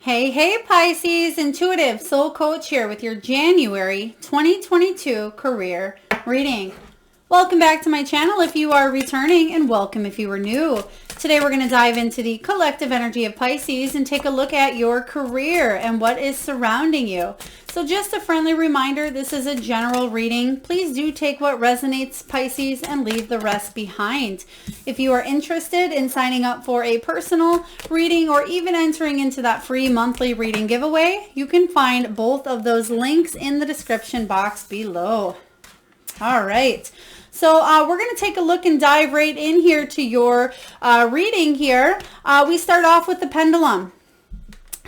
Hey Pisces, intuitive soul coach here with your January 2022 career reading. Welcome back to my channel if you are returning, and welcome if you are new. Today we're going to dive into the collective energy of Pisces and take a look at your career and what is surrounding you. So just a friendly reminder, this is a general reading. Please do take what resonates, Pisces, and leave the rest behind. If you are interested in signing up for a personal reading or even entering into that free monthly reading giveaway, you can find both of those links in the description box below. All right. So we're going to take a look and dive right in here to your reading here. We start off with the pendulum.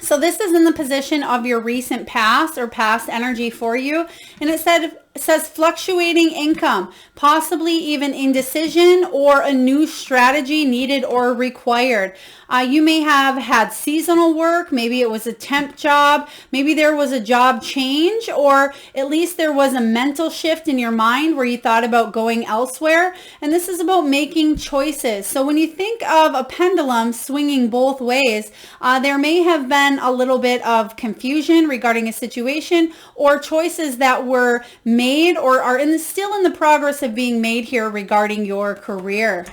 So this is in the position of your recent past or past energy for you. And it says fluctuating income, possibly even indecision or a new strategy needed or required. You may have had seasonal work. Maybe it was a temp job. Maybe there was a job change, or at least there was a mental shift in your mind where you thought about going elsewhere. And this is about making choices. So when you think of a pendulum swinging both ways, there may have been a little bit of confusion regarding a situation or choices that were made or are still in the progress of being made here regarding your career.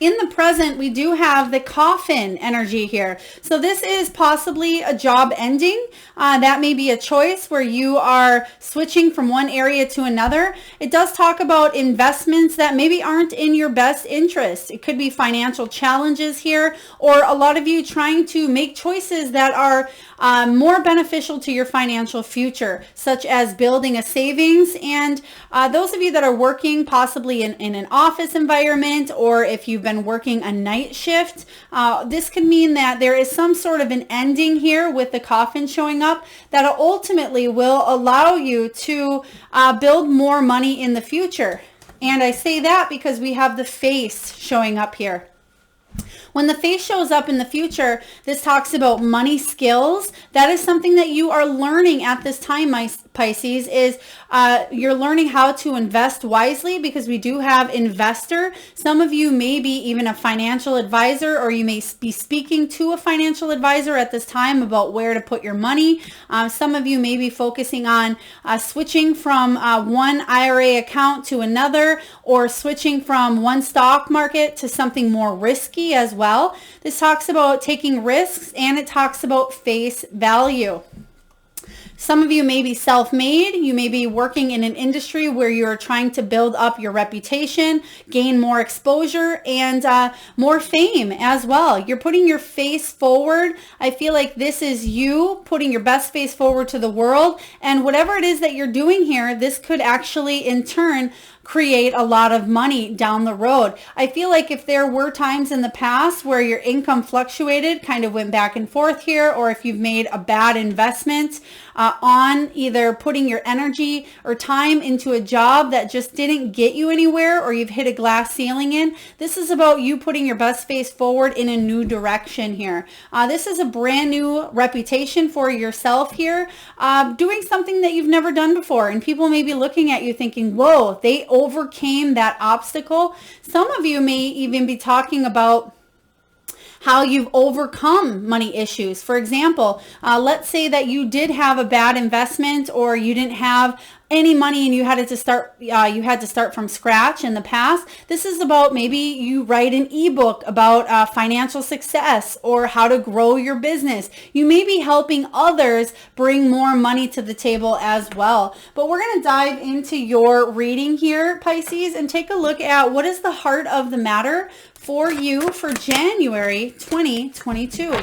In the present, we do have the coffin energy here. So this is possibly a job ending. That may be a choice where you are switching from one area to another. It does talk about investments that maybe aren't in your best interest. It could be financial challenges here, or a lot of you trying to make choices that are more beneficial to your financial future, such as building a savings. And those of you that are working possibly in an office environment, or if you've been working a night shift, this could mean that there is some sort of an ending here with the coffin showing up that ultimately will allow you to build more money in the future. And I say that because we have the face showing up here. When the face shows up in the future, this talks about money skills. That is something that you are learning at this time, my Pisces, is you're learning how to invest wisely, because we do have investor. Some of you may be even a financial advisor, or you may be speaking to a financial advisor at this time about where to put your money. Some of you may be focusing on switching from one IRA account to another, or switching from one stock market to something more risky as well. This talks about taking risks, and it talks about face value. Some of you may be self-made. You may be working in an industry where you're trying to build up your reputation, gain more exposure, and more fame as well. You're putting your face forward. I feel like this is you putting your best face forward to the world. And whatever it is that you're doing here, this could actually in turn create a lot of money down the road. I feel like if there were times in the past where your income fluctuated, kind of went back and forth here, or if you've made a bad investment on either putting your energy or time into a job that just didn't get you anywhere, or you've hit a glass ceiling in, this is about you putting your best face forward in a new direction here. This is a brand new reputation for yourself here, doing something that you've never done before, and people may be looking at you thinking, whoa, they overcame that obstacle. Some of you may even be talking about how you've overcome money issues. For example, let's say that you did have a bad investment, or you didn't have any money and you had to start from scratch in the past. This is about maybe you write an ebook about financial success or how to grow your business. You may be helping others bring more money to the table as well. But we're going to dive into your reading here, Pisces, and take a look at what is the heart of the matter for you for January 2022.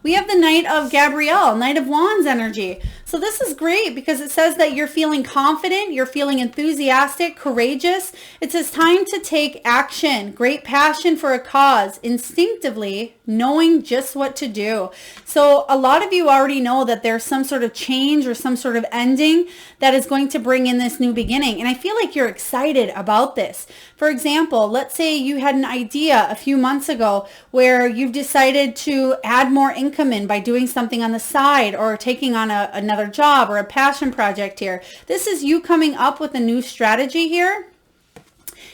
We have the Knight of Gabrielle, Knight of Wands energy. So this is great because it says that you're feeling confident, you're feeling enthusiastic, courageous. It says time to take action, great passion for a cause, instinctively knowing just what to do. So a lot of you already know that there's some sort of change or some sort of ending that is going to bring in this new beginning. And I feel like you're excited about this. For example, let's say you had an idea a few months ago where you've decided to add more income in by doing something on the side, or taking on another job or a passion project here. This is you coming up with a new strategy here.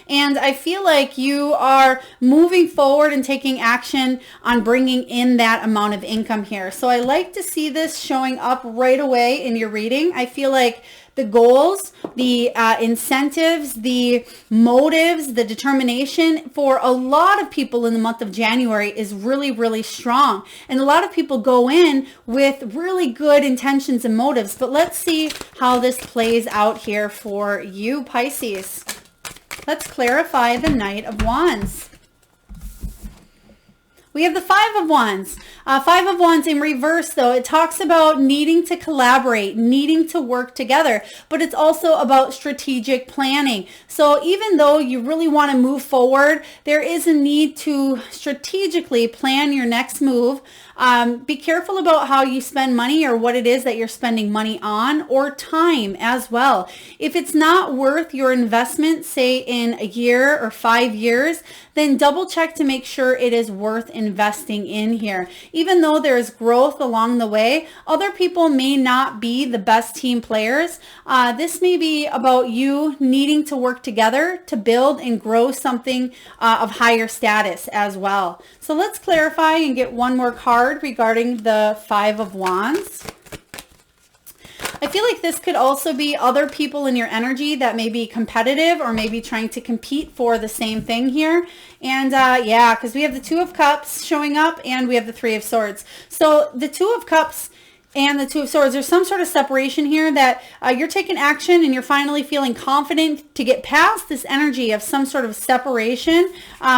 And I feel like you are moving forward and taking action on bringing in that amount of income here. So I like to see this showing up right away in your reading. I feel like the goals, the incentives, the motives, the determination for a lot of people in the month of January is really, really strong. And a lot of people go in with really good intentions and motives. But let's see how this plays out here for you, Pisces. Let's clarify the Knight of Wands. We have the Five of Wands. Five of Wands in reverse, though. It talks about needing to collaborate, needing to work together, but it's also about strategic planning. So even though you really want to move forward, there is a need to strategically plan your next move. Be careful about how you spend money or what it is that you're spending money on, or time as well. If it's not worth your investment, say in a year or 5 years, then double check to make sure it is worth investing in here. Even though there's growth along the way, other people may not be the best team players. This may be about you needing to work together to build and grow something of higher status as well. So let's clarify and get one more card regarding the Five of Wands. I feel like this could also be other people in your energy that may be competitive or maybe trying to compete for the same thing here. And yeah, because we have the Two of Cups showing up and we have the Three of Swords. So the Two of Cups and the Two of Swords, there's some sort of separation here that you're taking action and you're finally feeling confident to get past this energy of some sort of separation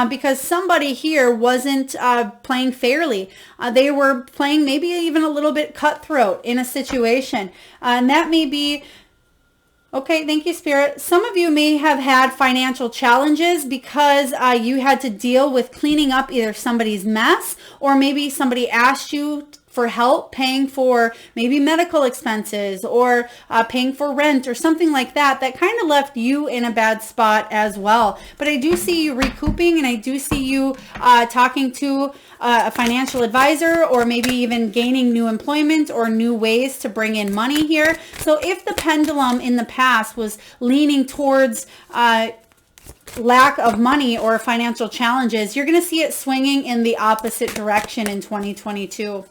because somebody here wasn't playing fairly. They were playing maybe even a little bit cutthroat in a situation. And that may be, okay, thank you, Spirit. Some of you may have had financial challenges because you had to deal with cleaning up either somebody's mess or maybe somebody asked you for help paying for maybe medical expenses or paying for rent or something like that, that kind of left you in a bad spot as well. But I do see you recouping, and I do see you talking to a financial advisor or maybe even gaining new employment or new ways to bring in money here. So if the pendulum in the past was leaning towards lack of money or financial challenges, you're going to see it swinging in the opposite direction in 2022.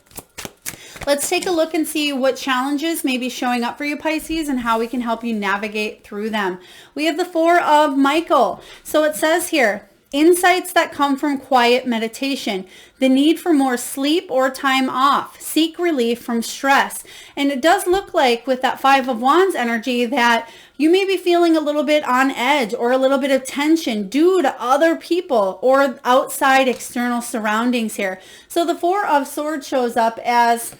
Let's take a look and see what challenges may be showing up for you, Pisces, and how we can help you navigate through them. We have the Four of Michael. So it says here, insights that come from quiet meditation, the need for more sleep or time off, seek relief from stress. And it does look like with that Five of Wands energy that you may be feeling a little bit on edge or a little bit of tension due to other people or outside external surroundings here. So the Four of Swords shows up as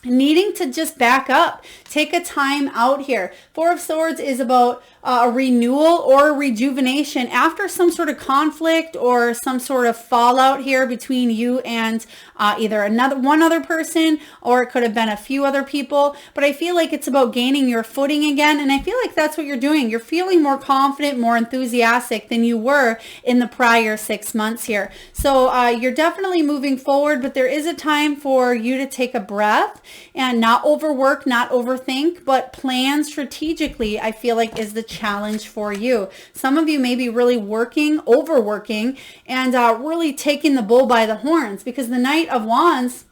needing to just back up, take a time out here. Four of Swords is about a renewal or a rejuvenation after some sort of conflict or some sort of fallout here between you and either one other person, or it could have been a few other people. But I feel like it's about gaining your footing again, and I feel like that's what you're doing. You're feeling more confident, more enthusiastic than you were in the prior 6 months here. So you're definitely moving forward, but there is a time for you to take a breath and not overwork, not overthink, but plan strategically. I feel like is the challenge for you. Some of you may be really overworking, and really taking the bull by the horns, because the Knight of Wands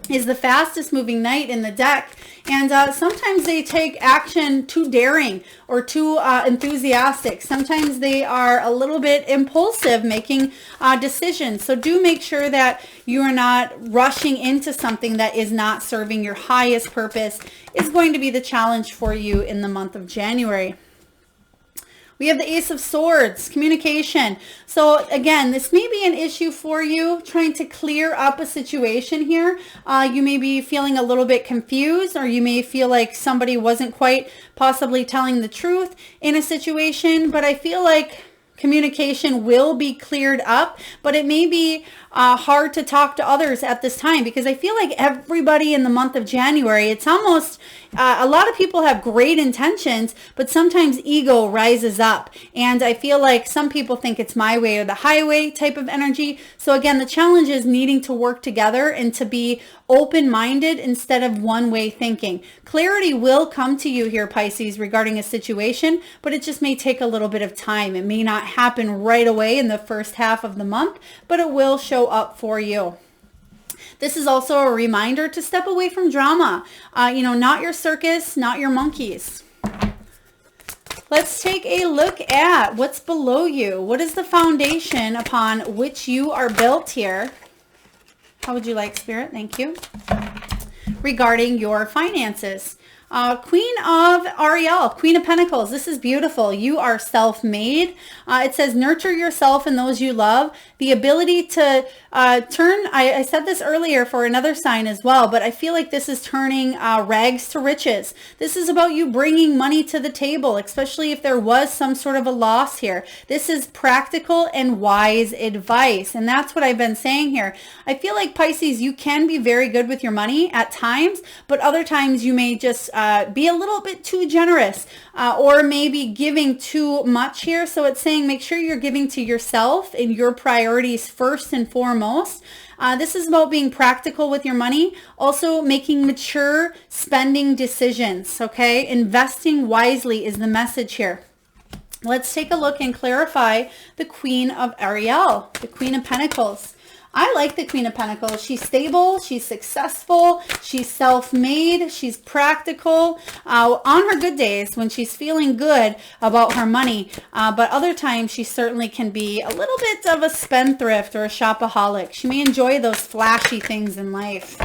is the fastest moving knight in the deck. And sometimes they take action too daring or too enthusiastic. Sometimes they are a little bit impulsive making decisions. So do make sure that you are not rushing into something that is not serving your highest purpose. Is going to be the challenge for you in the month of January. We have the Ace of Swords, communication. So again, this may be an issue for you, trying to clear up a situation here. You may be feeling a little bit confused, or you may feel like somebody wasn't quite possibly telling the truth in a situation, but I feel like communication will be cleared up, but it may be hard to talk to others at this time, because I feel like everybody in the month of January, it's almost, a lot of people have great intentions, but sometimes ego rises up. And I feel like some people think it's my way or the highway type of energy. So again, the challenge is needing to work together and to be open-minded instead of one-way thinking. Clarity will come to you here, Pisces, regarding a situation, but it just may take a little bit of time. It may not happen right away in the first half of the month, but it will show up for you. This is also a reminder to step away from drama. Not your circus, not your monkeys. Let's take a look at what's below you. What is the foundation upon which you are built here? How would you like, Spirit? Thank you. Regarding your finances. Queen of Ariel, Queen of Pentacles. This is beautiful. You are self-made. It says nurture yourself and those you love. The ability to turn, I said this earlier for another sign as well, but I feel like this is turning rags to riches. This is about you bringing money to the table, especially if there was some sort of a loss here. This is practical and wise advice. And that's what I've been saying here. I feel like, Pisces, you can be very good with your money at times, but other times you may just be a little bit too generous or maybe giving too much here. So it's saying make sure you're giving to yourself and your priorities first and foremost. This is about being practical with your money, also making mature spending decisions, okay? Investing wisely is the message here. Let's take a look and clarify the Queen of Ariel, the Queen of Pentacles. I like the Queen of Pentacles. She's stable, she's successful, she's self-made, she's practical on her good days when she's feeling good about her money. But other times she certainly can be a little bit of a spendthrift or a shopaholic. She may enjoy those flashy things in life.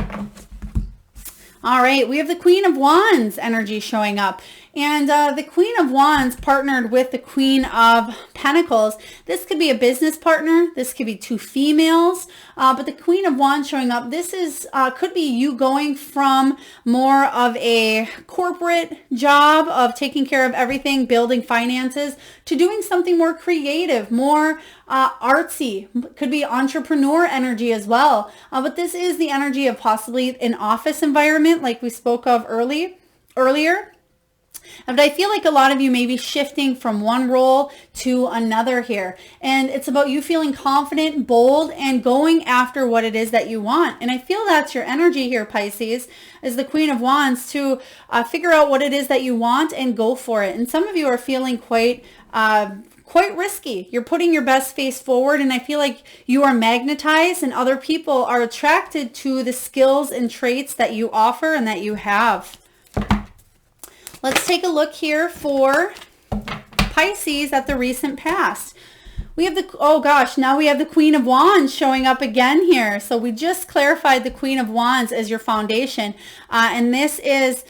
All right, we have the Queen of Wands energy showing up. And the Queen of Wands partnered with the Queen of Pentacles. This could be a business partner. This could be two females. But the Queen of Wands showing up, this is could be you going from more of a corporate job of taking care of everything, building finances, to doing something more creative, more artsy. Could be entrepreneur energy as well. But this is the energy of possibly an office environment like we spoke of earlier. But I feel like a lot of you may be shifting from one role to another here. And it's about you feeling confident, bold, and going after what it is that you want. And I feel that's your energy here, Pisces, as the Queen of Wands, to figure out what it is that you want and go for it. And some of you are feeling quite risky. You're putting your best face forward, and I feel like you are magnetized and other people are attracted to the skills and traits that you offer and that you have. Let's take a look here for Pisces at the recent past. We have now we have the Queen of Wands showing up again here. So we just clarified the Queen of Wands as your foundation. And this is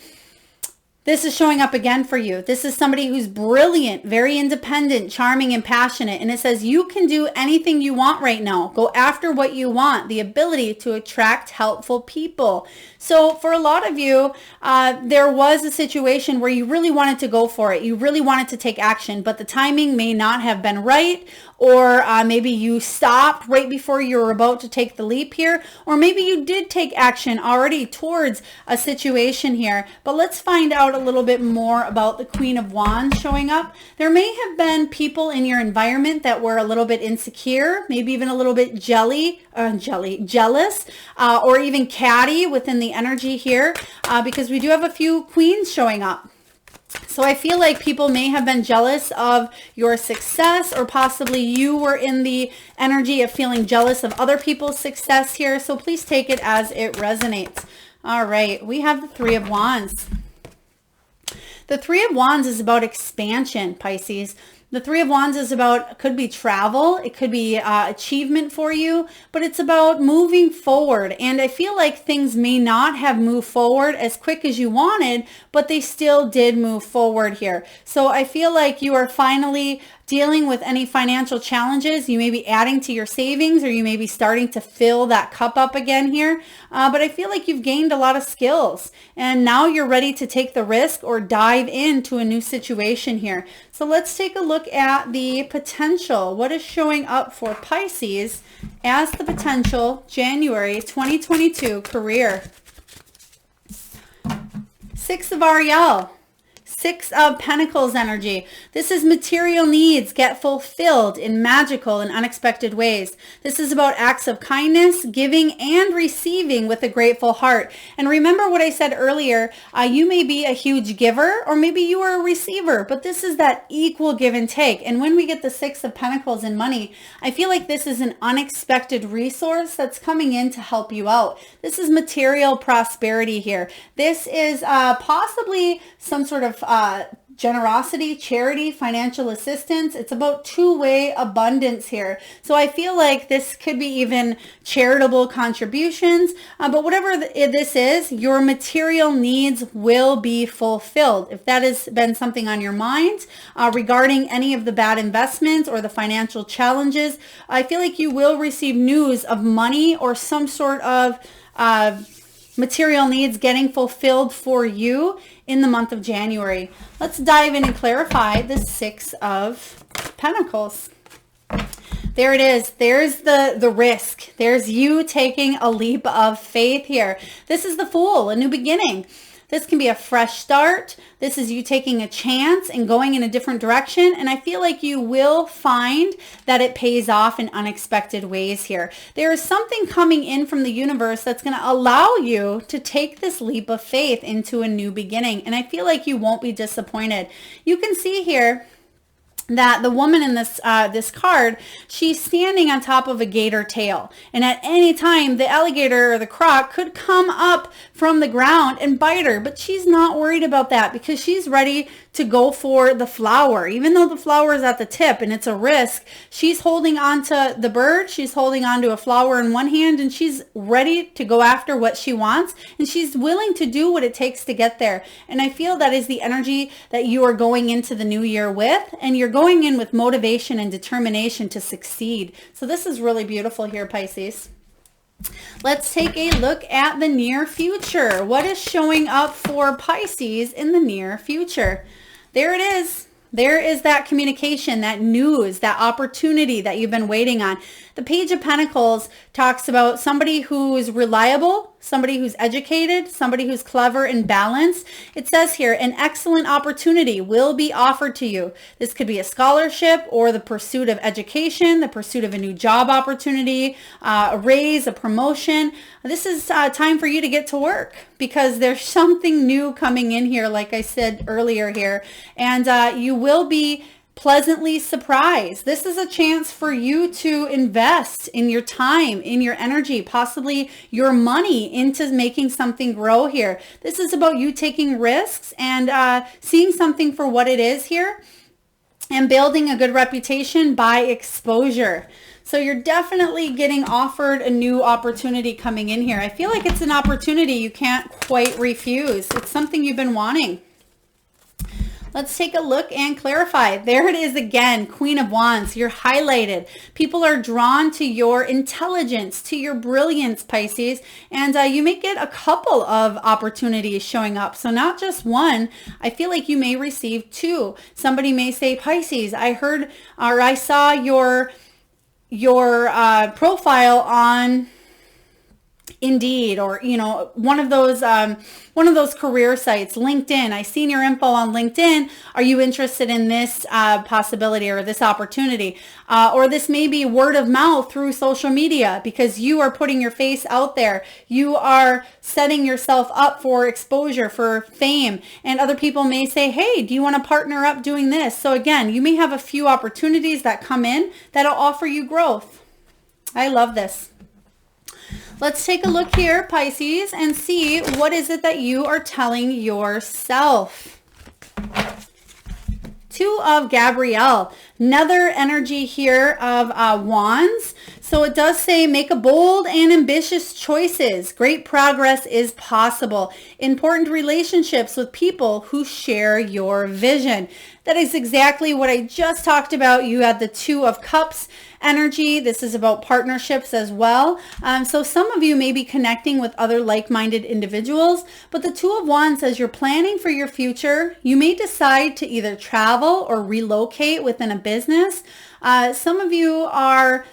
showing up again for you. This is somebody who's brilliant, very independent, charming, and passionate. And it says you can do anything you want right now. Go after what you want. The ability to attract helpful people. So for a lot of you, there was a situation where you really wanted to go for it. You really wanted to take action, but the timing may not have been right. Or maybe you stopped right before you were about to take the leap here. Or maybe you did take action already towards a situation here. But let's find out a little bit more about the Queen of Wands showing up. There may have been people in your environment that were a little bit insecure, maybe even a little bit jealous, or even catty within the energy here, because we do have a few queens showing up. So I feel like people may have been jealous of your success, or possibly you were in the energy of feeling jealous of other people's success here. So please take it as it resonates. All right, we have the Three of Wands. The Three of Wands is about expansion, Pisces. The Three of Wands is about, could be travel, it could be achievement for you, but it's about moving forward. And I feel like things may not have moved forward as quick as you wanted, but they still did move forward here. So I feel like you are finally dealing with any financial challenges. You may be adding to your savings, or you may be starting to fill that cup up again here. But I feel like you've gained a lot of skills, and now you're ready to take the risk or dive into a new situation here. So let's take a look at the potential. What is showing up for Pisces as the potential January 2022 career? Six of Ariel. Six of Pentacles energy. This is material needs get fulfilled in magical and unexpected ways. This is about acts of kindness, giving, and receiving with a grateful heart. And remember what I said earlier, you may be a huge giver, or maybe you are a receiver, but this is that equal give and take. And when we get the Six of Pentacles in money, I feel like this is an unexpected resource that's coming in to help you out. This is material prosperity here. This is possibly some sort of generosity, charity, financial assistance. It's about two-way abundance here. So I feel like this could be even charitable contributions, but whatever this is, your material needs will be fulfilled. If that has been something on your mind regarding any of the bad investments or the financial challenges, I feel like you will receive news of money or some sort of material needs getting fulfilled for you in the month of January. Let's dive in and clarify the Six of Pentacles. There it is. There's the risk. There's you taking a leap of faith here. This is the Fool, a new beginning. This can be a fresh start. This is you taking a chance and going in a different direction. And I feel like you will find that it pays off in unexpected ways here. There is something coming in from the universe that's going to allow you to take this leap of faith into a new beginning. And I feel like you won't be disappointed. You can see here that the woman in this this card, she's standing on top of a gator tail, and at any time the alligator or the croc could come up from the ground and bite her, but she's not worried about that because she's ready to go for the flower. Even though the flower is at the tip and it's a risk, she's holding on to the bird, she's holding on to a flower in one hand, and she's ready to go after what she wants, and she's willing to do what it takes to get there. And I feel that is the energy that you are going into the new year with, and you're going in with motivation and determination to succeed. So this is really beautiful here, Pisces. Let's take a look at the near future. What is showing up for Pisces in the near future? There it is. There is that communication, that news, that opportunity that you've been waiting on. The Page of Pentacles talks about somebody who's reliable, somebody who's educated, somebody who's clever and balanced. It says here, an excellent opportunity will be offered to you. This could be a scholarship or the pursuit of education, the pursuit of a new job opportunity, a raise, a promotion. This is time for you to get to work because there's something new coming in here, like I said earlier here, and you will be pleasantly surprised. This is a chance for you to invest in your time, in your energy, possibly your money into making something grow here. This is about you taking risks and seeing something for what it is here and building a good reputation by exposure. So you're definitely getting offered a new opportunity coming in here. I feel like it's an opportunity you can't quite refuse. It's something you've been wanting. Let's take a look and clarify. There it is again, Queen of Wands. You're highlighted. People are drawn to your intelligence, to your brilliance, Pisces, and you may get a couple of opportunities showing up. So not just one. I feel like you may receive two. Somebody may say, Pisces, I heard or I saw your profile on Indeed, or one of those career sites, LinkedIn. I seen your info on LinkedIn. Are you interested in this possibility or this opportunity? Or this may be word of mouth through social media because you are putting your face out there. You are setting yourself up for exposure, for fame, and other people may say, hey, do you want to partner up doing this? So again, you may have a few opportunities that come in that'll offer you growth. I love this. Let's take a look here, Pisces, and see what is it that you are telling yourself. Two of Gabrielle. Another energy here of wands. So So it does say make a bold and ambitious choices. Great progress is possible. Important relationships with people who share your vision. That is exactly what I just talked about. You had the Two of Cups energy. This is about partnerships as well. So some of you may be connecting with other like-minded individuals, but the Two of Wands says you're planning for your future. You may decide to either travel or relocate within a business. Some of you are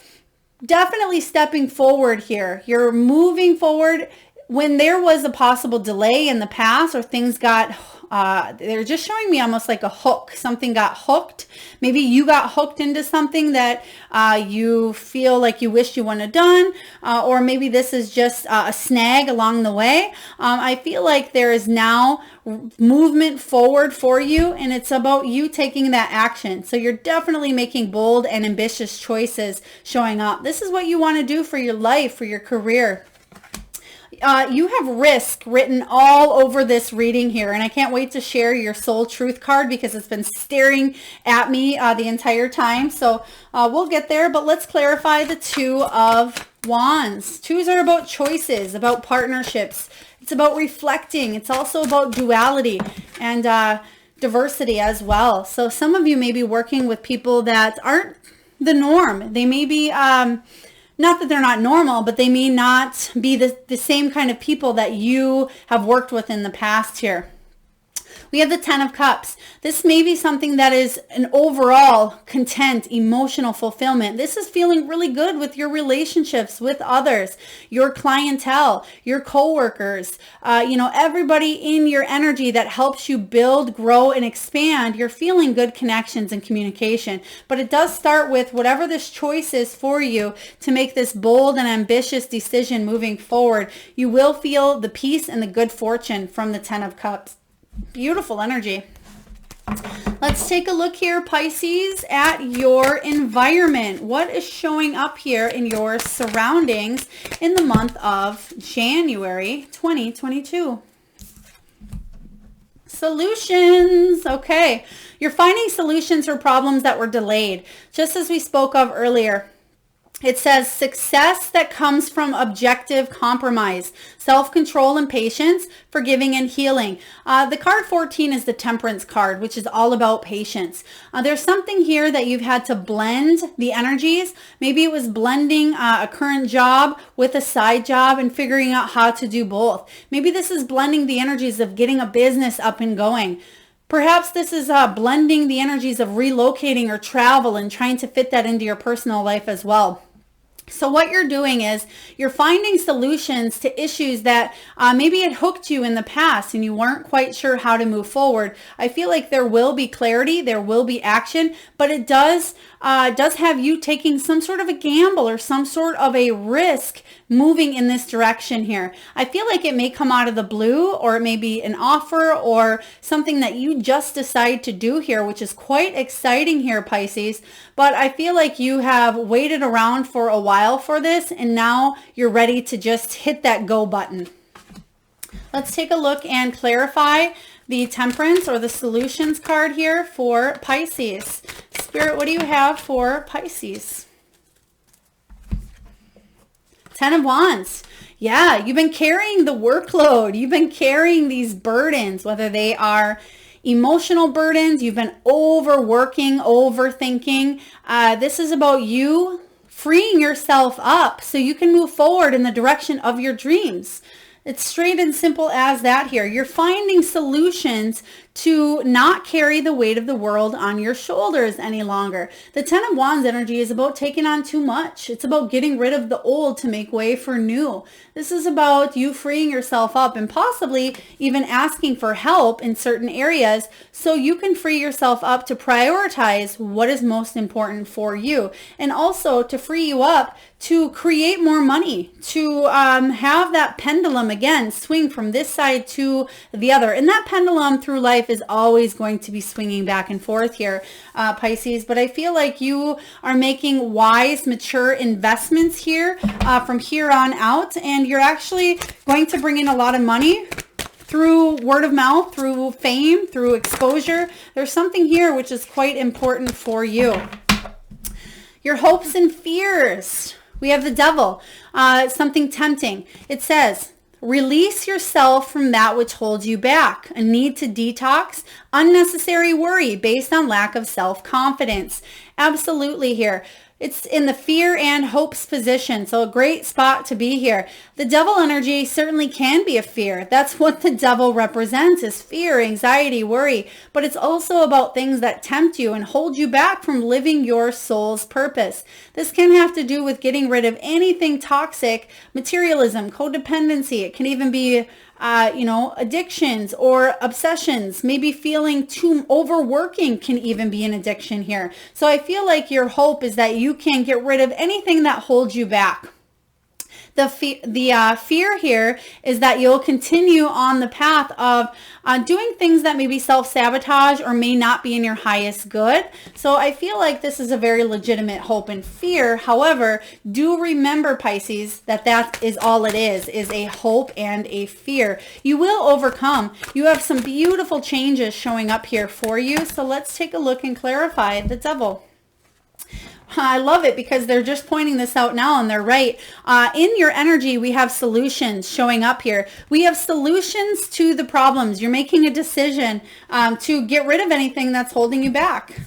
definitely stepping forward here. You're moving forward. When there was a possible delay in the past or things got they're just showing me almost like a hook. Something got hooked. Maybe you got hooked into something that you feel like you wish you wouldn't have done, or maybe this is just a snag along the way. I feel like there is now movement forward for you, and it's about you taking that action. So you're definitely making bold and ambitious choices showing up. This is what you want to do for your life, for your career. You have risk written all over this reading here, and I can't wait to share your soul truth card because it's been staring at me the entire time. So we'll get there, but let's clarify the Two of Wands. Twos are about choices, about partnerships. It's about reflecting. It's also about duality and diversity as well. So some of you may be working with people that aren't the norm. They may be not that they're not normal, but they may not be the same kind of people that you have worked with in the past here. We have the Ten of Cups. This may be something that is an overall content, emotional fulfillment. This is feeling really good with your relationships with others, your clientele, your coworkers, everybody in your energy that helps you build, grow, and expand. You're feeling good connections and communication. But it does start with whatever this choice is for you to make this bold and ambitious decision moving forward. You will feel the peace and the good fortune from the Ten of Cups. Beautiful energy. Let's take a look here, Pisces, at your environment. What is showing up here in your surroundings in the month of January 2022? Solutions. Okay. You're finding solutions for problems that were delayed, just as we spoke of earlier. It says success that comes from objective compromise, self-control and patience, forgiving and healing. The card 14 is the Temperance card, which is all about patience. There's something here that you've had to blend the energies. Maybe it was blending a current job with a side job and figuring out how to do both. Maybe this is blending the energies of getting a business up and going. Perhaps this is blending the energies of relocating or travel and trying to fit that into your personal life as well. So what you're doing is you're finding solutions to issues that maybe it hooked you in the past and you weren't quite sure how to move forward. I feel like there will be clarity, there will be action, but it does have you taking some sort of a gamble or some sort of a risk moving in this direction here. I feel like it may come out of the blue, or it may be an offer or something that you just decide to do here, which is quite exciting here, Pisces. But I feel like you have waited around for a while for this, and now you're ready to just hit that go button. Let's take a look and clarify the Temperance or the Solutions card here for Pisces. Spirit, what do you have for Pisces? Ten of Wands. Yeah, you've been carrying the workload. You've been carrying these burdens, whether they are emotional burdens. You've been overworking, overthinking. This is about you freeing yourself up so you can move forward in the direction of your dreams. It's straight and simple as that here. You're finding solutions to not carry the weight of the world on your shoulders any longer. The Ten of Wands energy is about taking on too much. It's about getting rid of the old to make way for new. This is about you freeing yourself up and possibly even asking for help in certain areas so you can free yourself up to prioritize what is most important for you, and also to free you up to create more money, to have that pendulum again swing from this side to the other. And that pendulum through life is always going to be swinging back and forth here, Pisces. But I feel like you are making wise, mature investments here from here on out, and you're actually going to bring in a lot of money through word of mouth, through fame, through exposure. There's something here which is quite important for you. Your hopes and fears. We have the Devil, something tempting. It says, release yourself from that which holds you back. A need to detox, unnecessary worry based on lack of self-confidence. Absolutely here. It's in the fear and hopes position, so a great spot to be here. The Devil energy certainly can be a fear. That's what the Devil represents, is fear, anxiety, worry. But it's also about things that tempt you and hold you back from living your soul's purpose. This can have to do with getting rid of anything toxic, materialism, codependency. It can even be addictions or obsessions. Maybe feeling too overworking can even be an addiction here. So I feel like your hope is that you can get rid of anything that holds you back. The fear here is that you'll continue on the path of doing things that may be self-sabotage or may not be in your highest good. So I feel like this is a very legitimate hope and fear. However, do remember, Pisces, that that is all it is a hope and a fear. You will overcome. You have some beautiful changes showing up here for you. So let's take a look and clarify the Devil. I love it because they're just pointing this out now and they're right. In your energy, we have solutions showing up here. We have solutions to the problems. You're making a decision to get rid of anything that's holding you back.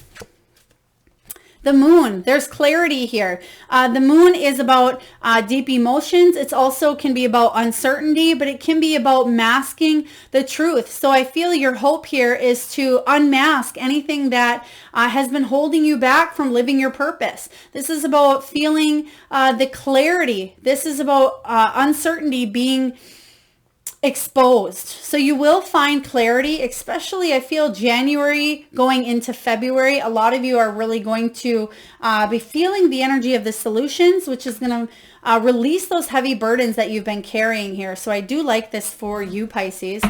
The Moon, there's clarity here. The Moon is about deep emotions. It also can be about uncertainty, but it can be about masking the truth. So I feel your hope here is to unmask anything that has been holding you back from living your purpose. This is about feeling the clarity. This is about uncertainty being exposed. So you will find clarity, especially I feel January going into February. A lot of you are really going to be feeling the energy of the solutions, which is going to release those heavy burdens that you've been carrying here. So I do like this for you, Pisces.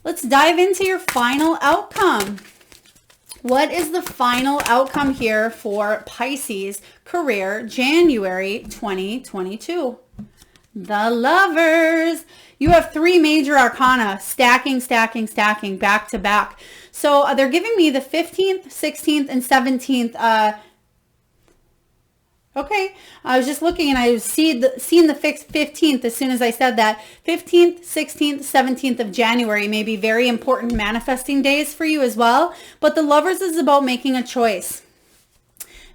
Let's dive into your final outcome. What is the final outcome here for Pisces career, January 2022? The Lovers. You have 3 major arcana stacking, back to back. So they're giving me the 15th, 16th, and 17th. Okay, I was just looking and I was seeing the 15th as soon as I said that. 15th, 16th, 17th of January may be very important manifesting days for you as well. But the Lovers is about making a choice.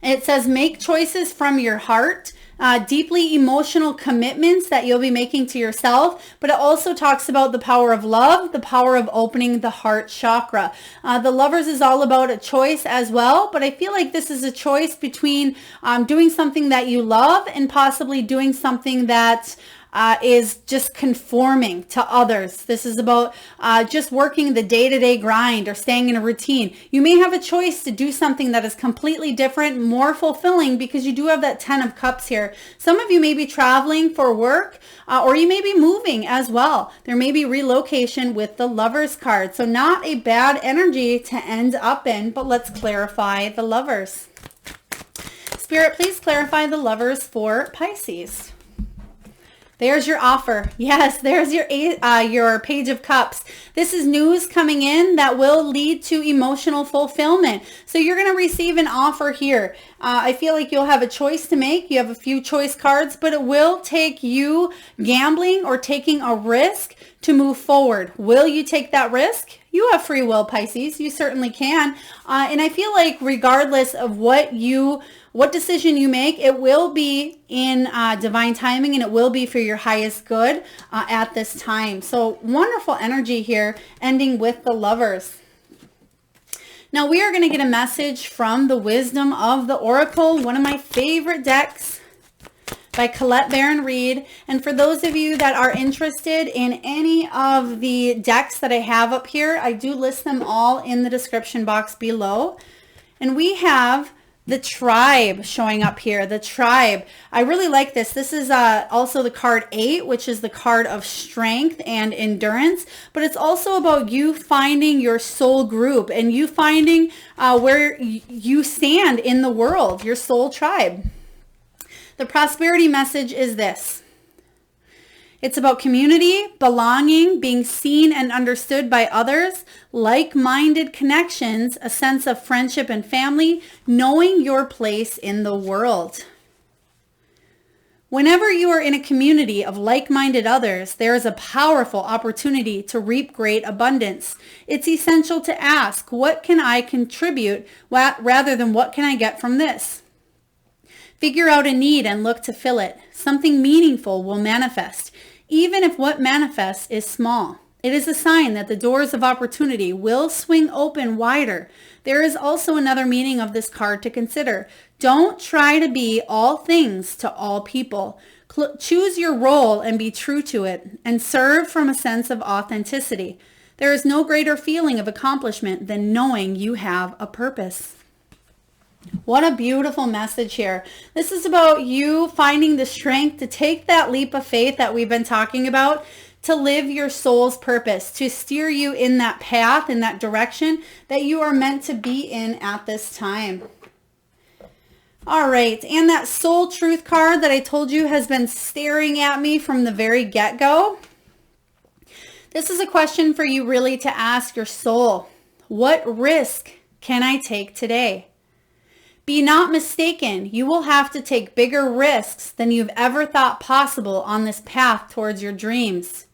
And it says make choices from your heart. Deeply emotional commitments that you'll be making to yourself, but it also talks about the power of love, the power of opening the heart chakra. The Lovers is all about a choice as well, but I feel like this is a choice between doing something that you love and possibly doing something that is just conforming to others. This is about just working the day-to-day grind or staying in a routine. You may have a choice to do something that is completely different, more fulfilling, because you do have that 10 of Cups here. Some of you may be traveling for work or you may be moving as well. There may be relocation with the Lovers card. So not a bad energy to end up in, but let's clarify the Lovers. Spirit, please clarify the Lovers for Pisces. There's your offer. Yes, there's your Page of Cups. This is news coming in that will lead to emotional fulfillment. So you're going to receive an offer here. I feel like you'll have a choice to make. You have a few choice cards, but it will take you gambling or taking a risk to move forward. Will you take that risk? You have free will, Pisces. You certainly can. And I feel like regardless of what decision you make, it will be in divine timing and it will be for your highest good at this time. So wonderful energy here, ending with the Lovers. Now we are going to get a message from the Wisdom of the Oracle, one of my favorite decks by Collette Baron-Reid. And for those of you that are interested in any of the decks that I have up here, I do list them all in the description box below. And we have the Tribe showing up here. The Tribe. I really like this. This is also the card 8, which is the card of strength and endurance. But it's also about you finding your soul group and you finding where you stand in the world, your soul tribe. The prosperity message is this. It's about community, belonging, being seen and understood by others, like-minded connections, a sense of friendship and family, knowing your place in the world. Whenever you are in a community of like-minded others, there is a powerful opportunity to reap great abundance. It's essential to ask, what can I contribute rather than what can I get from this? Figure out a need and look to fill it. Something meaningful will manifest, even if what manifests is small. It is a sign that the doors of opportunity will swing open wider. There is also another meaning of this card to consider. Don't try to be all things to all people. Choose your role and be true to it, and serve from a sense of authenticity. There is no greater feeling of accomplishment than knowing you have a purpose. What a beautiful message here. This is about you finding the strength to take that leap of faith that we've been talking about, to live your soul's purpose, to steer you in that path, in that direction that you are meant to be in at this time. All right, and that soul truth card that I told you has been staring at me from the very get-go. This is a question for you really to ask your soul. What risk can I take today? Be not mistaken, you will have to take bigger risks than you've ever thought possible on this path towards your dreams.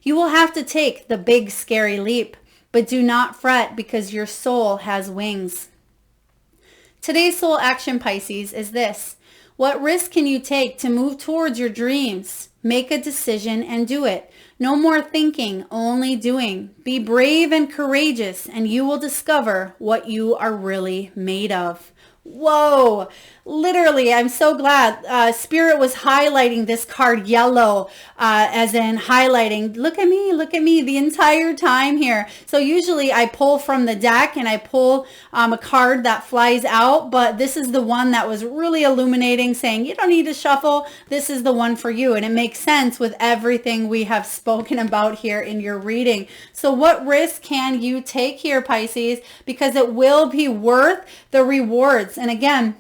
You will have to take the big scary leap, but do not fret because your soul has wings. Today's soul action, Pisces, is this. What risk can you take to move towards your dreams? Make a decision and do it. No more thinking, only doing. Be brave and courageous, and you will discover what you are really made of. Whoa, literally, I'm so glad Spirit was highlighting this card yellow, as in highlighting, look at me the entire time here. So usually I pull from the deck and I pull a card that flies out, but this is the one that was really illuminating, saying you don't need to shuffle. This is the one for you. And it makes sense with everything we have spoken about here in your reading. So what risk can you take here, Pisces? Because it will be worth the rewards. And again,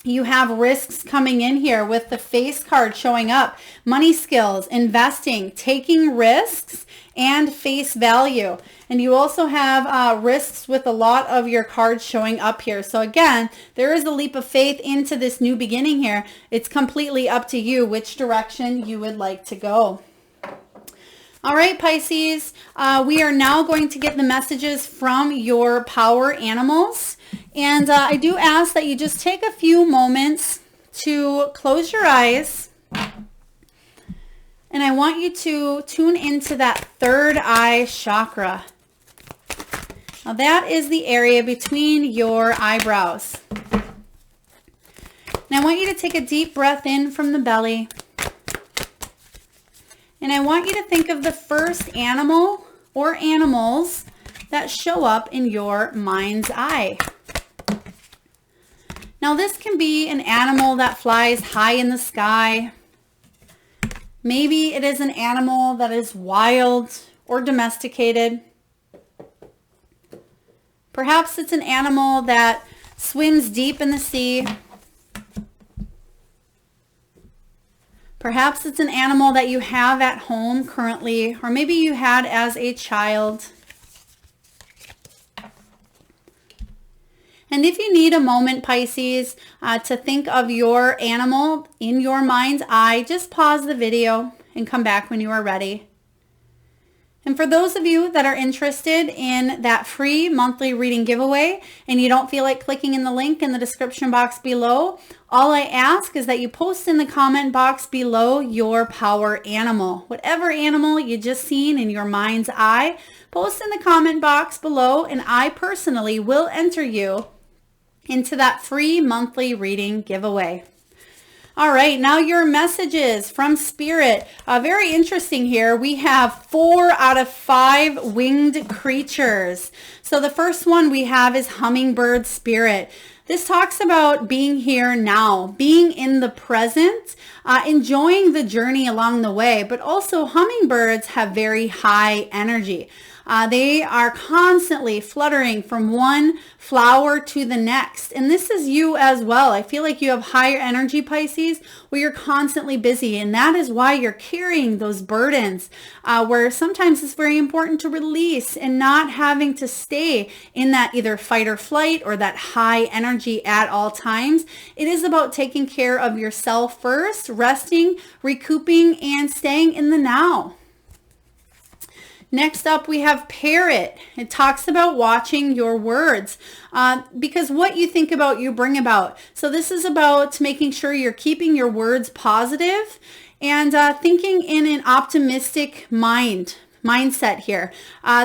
you have risks coming in here with the face card showing up. Money skills, investing, taking risks, and face value. And you also have risks with a lot of your cards showing up here. So again, there is a leap of faith into this new beginning here. It's completely up to you which direction you would like to go. All right, Pisces, we are now going to get the messages from your power animals. And I do ask that you just take a few moments to close your eyes. And I want you to tune into that third eye chakra. Now that is the area between your eyebrows. And I want you to take a deep breath in from the belly. And I want you to think of the first animal or animals that show up in your mind's eye. Now this can be an animal that flies high in the sky. Maybe it is an animal that is wild or domesticated. Perhaps it's an animal that swims deep in the sea. Perhaps it's an animal that you have at home currently, or maybe you had as a child. And if you need a moment, Pisces, to think of your animal in your mind's eye, just pause the video and come back when you are ready. And for those of you that are interested in that free monthly reading giveaway and you don't feel like clicking in the link in the description box below, all I ask is that you post in the comment box below your power animal. Whatever animal you just seen in your mind's eye, post in the comment box below and I personally will enter you into that free monthly reading giveaway. All right, now your messages from Spirit. Very interesting here. We have 4 out of 5 winged creatures. So the first one we have is Hummingbird Spirit. This talks about being here now, being in the present, enjoying the journey along the way, but also hummingbirds have very high energy. They are constantly fluttering from one flower to the next. And this is you as well. I feel like you have higher energy, Pisces, where you're constantly busy. And that is why you're carrying those burdens, where sometimes it's very important to release and not having to stay in that either fight or flight or that high energy at all times. It is about taking care of yourself first, resting, recouping, and staying in the now. Next up, we have Parrot. It talks about watching your words, because what you think about, you bring about. So this is about making sure you're keeping your words positive and thinking in an optimistic mindset here.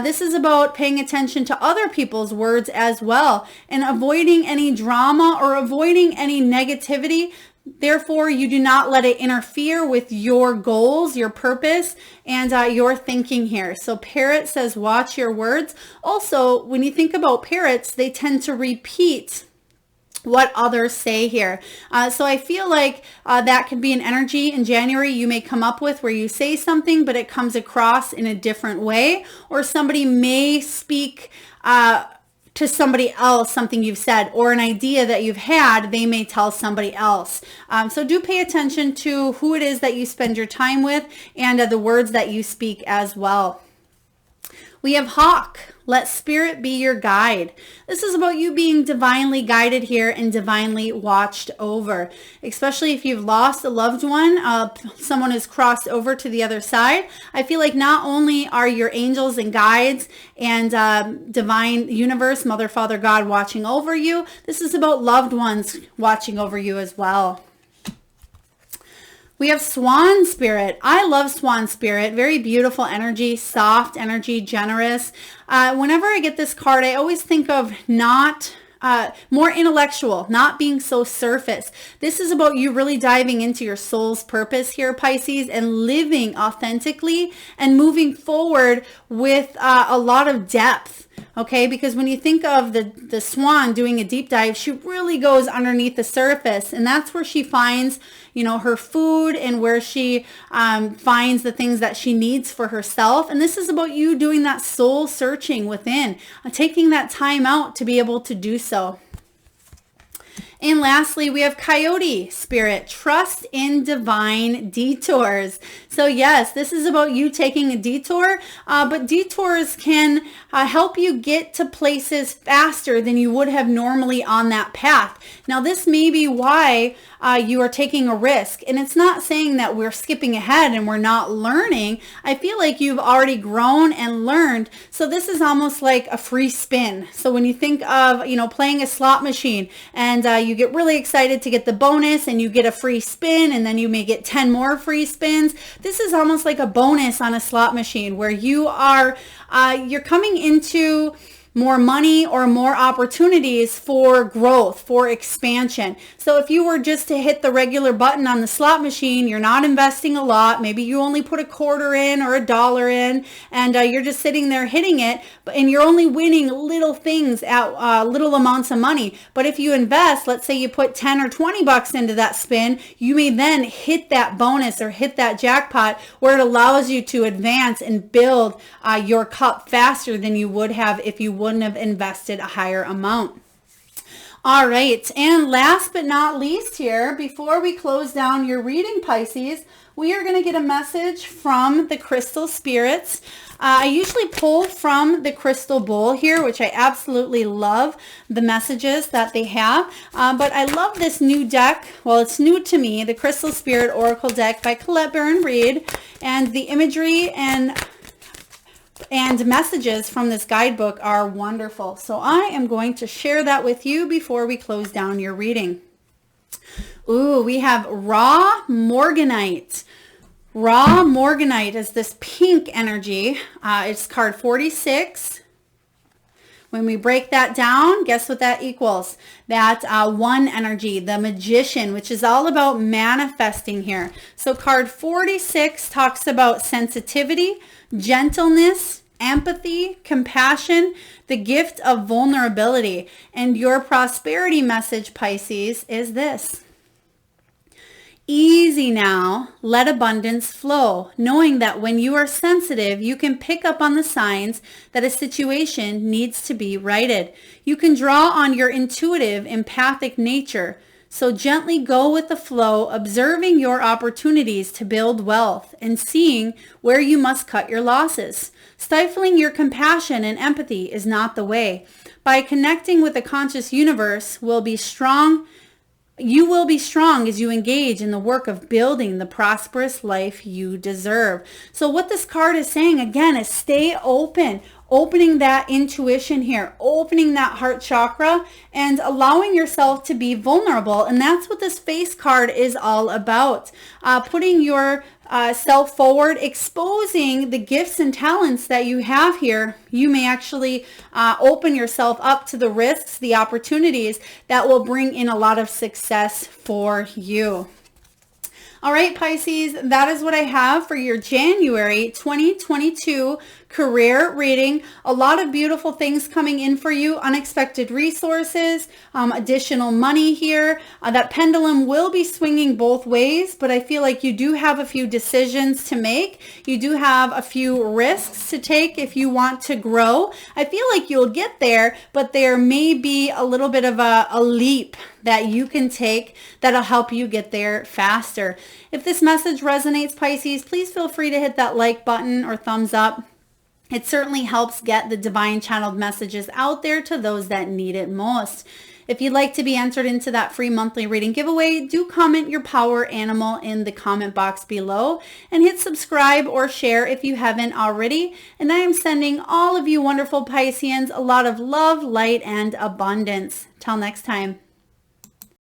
This is about paying attention to other people's words as well and avoiding any drama or avoiding any negativity. Therefore, you do not let it interfere with your goals, your purpose, and your thinking here. So Parrot says, watch your words. Also, when you think about parrots, they tend to repeat what others say here. So I feel like that could be an energy in January you may come up with where you say something, but it comes across in a different way, or somebody may speak to somebody else something you've said, or an idea that you've had, they may tell somebody else. So do pay attention to who it is that you spend your time with and the words that you speak as well. We have Hawk. Let spirit be your guide. This is about you being divinely guided here and divinely watched over, especially if you've lost a loved one, someone has crossed over to the other side. I feel like not only are your angels and guides and divine universe, Mother, Father, God watching over you, this is about loved ones watching over you as well. We have Swan Spirit. I love Swan Spirit. Very beautiful energy, soft energy, generous. Whenever I get this card, I always think of more intellectual, not being so surface. This is about you really diving into your soul's purpose here, Pisces, and living authentically and moving forward with a lot of depth. Okay, because when you think of the swan doing a deep dive, she really goes underneath the surface, and that's where she finds, her food and where she finds the things that she needs for herself. And this is about you doing that soul searching within, taking that time out to be able to do so. And lastly, we have Coyote Spirit. Trust in divine detours. So yes, this is about you taking a detour, but detours can help you get to places faster than you would have normally on that path. Now, this may be why you are taking a risk. And it's not saying that we're skipping ahead and we're not learning. I feel like you've already grown and learned. So this is almost like a free spin. So when you think of, playing a slot machine and you get really excited to get the bonus and you get a free spin and then you may get 10 more free spins. This is almost like a bonus on a slot machine where you are, you're coming into more money or more opportunities for growth, for expansion. So if you were just to hit the regular button on the slot machine, you're not investing a lot. Maybe you only put a quarter in or $1 in, and you're just sitting there hitting it, and you're only winning little things at little amounts of money. But if you invest, let's say you put 10 or 20 bucks into that spin, you may then hit that bonus or hit that jackpot where it allows you to advance and build your cup faster than you would have if you wouldn't have invested a higher amount. All right, and last but not least here, before we close down your reading, Pisces, we are going to get a message from the crystal spirits. I usually pull from the crystal bowl here, which I absolutely love the messages that they have. But I love this new deck. Well, it's new to me, the Crystal Spirit Oracle deck by Collette Baron-Reid, and the imagery and messages from this guidebook are wonderful. So I am going to share that with you before we close down your reading. Ooh, we have Raw Morganite. Raw Morganite is this pink energy. It's card 46. When we break that down, guess what that equals? That one energy, the Magician, which is all about manifesting here. So card 46 talks about sensitivity, gentleness, empathy, compassion, the gift of vulnerability. And your prosperity message, Pisces, is this. easy now. Let abundance flow, knowing that when you are sensitive, you can pick up on the signs that a situation needs to be righted. You can draw on your intuitive, empathic nature. So gently go with the flow, observing your opportunities to build wealth and seeing where you must cut your losses. Stifling your compassion and empathy is not the way. By connecting with the conscious universe, you will be strong as you engage in the work of building the prosperous life you deserve. So what this card is saying again is stay open, opening that intuition here, opening that heart chakra and allowing yourself to be vulnerable. And that's what this face card is all about. Putting your self forward, exposing the gifts and talents that you have here. You may actually open yourself up to the risks, the opportunities that will bring in a lot of success for you. All right, Pisces, that is what I have for your January 2022 career reading. A lot of beautiful things coming in for you, unexpected resources, additional money here. That pendulum will be swinging both ways, but I feel like you do have a few decisions to make. You do have a few risks to take if you want to grow. I feel like you'll get there, but there may be a little bit of a leap that you can take that'll help you get there faster. If this message resonates, Pisces, please feel free to hit that like button or thumbs up. It certainly helps get the divine channeled messages out there to those that need it most. If you'd like to be entered into that free monthly reading giveaway, do comment your power animal in the comment box below and hit subscribe or share if you haven't already. And I am sending all of you wonderful Pisceans a lot of love, light, and abundance. Till next time.